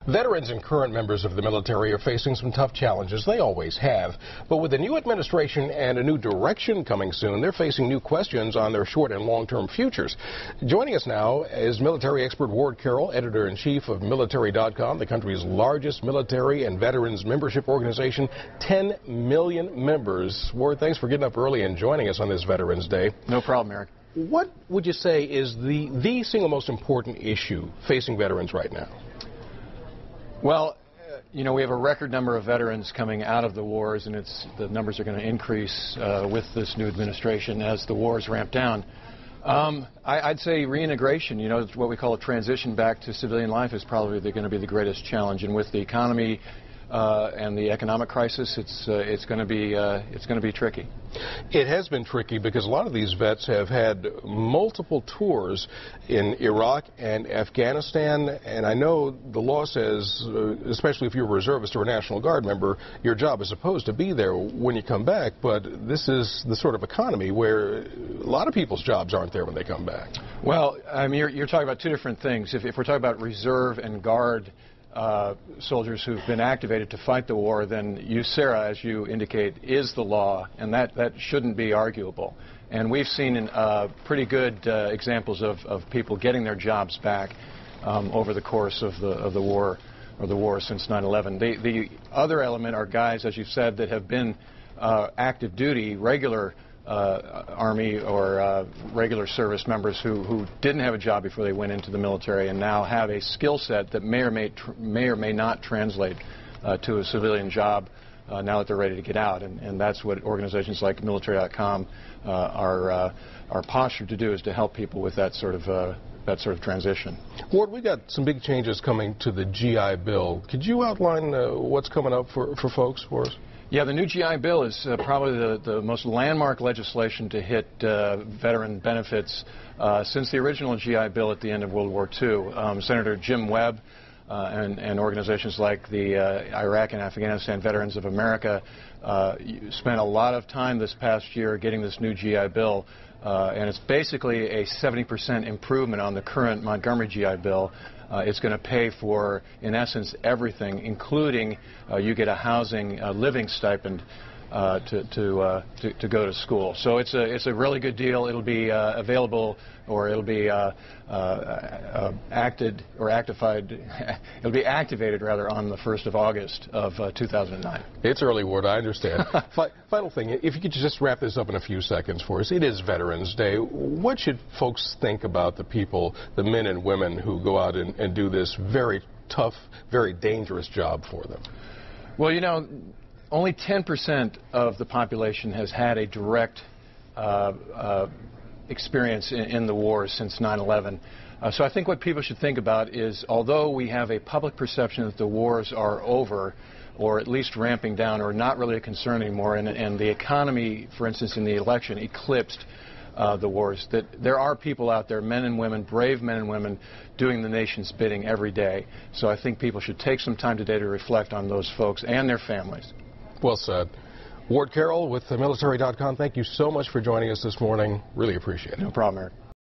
Veterans and current members of the military are facing some tough challenges. They always have. But with a new administration and a new direction coming soon, they're facing new questions on their short and long-term futures. Joining us now is military expert Ward Carroll, editor-in-chief of Military.com, the country's largest military and veterans membership organization, 10 million members. Ward, thanks for getting up early and joining us on this Veterans Day. No problem, Eric. What would you say is the single most important issue facing veterans right now? Well, you know, we have a record number of veterans coming out of the wars, and the numbers are going to increase with this new administration as the wars ramp down. I'd say reintegration, you know, what we call a transition back to civilian life is probably going to be the greatest challenge. And with the economy and the economic crisis, it's going to be tricky. It has been tricky because a lot of these vets have had multiple tours in Iraq and Afghanistan, and I know the law says, especially if you're a reservist or a National Guard member, your job is supposed to be there when you come back, but this is the sort of economy where a lot of people's jobs aren't there when they come back. Well, I mean, you're talking about two different things. If we're talking about reserve and guard soldiers who've been activated to fight the war, then USERRA, as you indicate, is the law, and that shouldn't be arguable. And we've seen pretty good examples of people getting their jobs back over the course of the war, or the war since 9/11. The other element are guys, as you said, that have been active duty, regular Army or regular service members who didn't have a job before they went into the military and now have a skill set that may or may not translate to a civilian job now that they're ready to get out. And that's what organizations like Military.com are postured to do, is to help people with that sort of transition. Ward, we got some big changes coming to the GI Bill. Could you outline what's coming up for folks for us? Yeah, the new GI Bill is probably the most landmark legislation to hit veteran benefits since the original GI Bill at the end of World War II. Senator Jim Webb and organizations like the Iraq and Afghanistan Veterans of America spent a lot of time this past year getting this new GI Bill, and it's basically a 70% improvement on the current Montgomery GI Bill. It's going to pay for, in essence, everything, including you get a housing, living stipend to go to school. So it's a really good deal. It'll be available, or it'll be it'll be activated rather on the 1st of August of 2009. It's early, Ward, I understand. Final thing, if you could just wrap this up in a few seconds for us. It is Veterans Day. What should folks think about the people, the men and women who go out and do this very tough, very dangerous job for them? Well, you know, only 10% of the population has had a direct experience in the wars since 9/11. So I think what people should think about is, although we have a public perception that the wars are over, or at least ramping down, or not really a concern anymore, and the economy, for instance, in the election eclipsed the wars, that there are people out there, men and women, brave men and women, doing the nation's bidding every day. So I think people should take some time today to reflect on those folks and their families. Well said. Ward Carroll with Military.com, thank you so much for joining us this morning. Really appreciate it. No problem, Eric.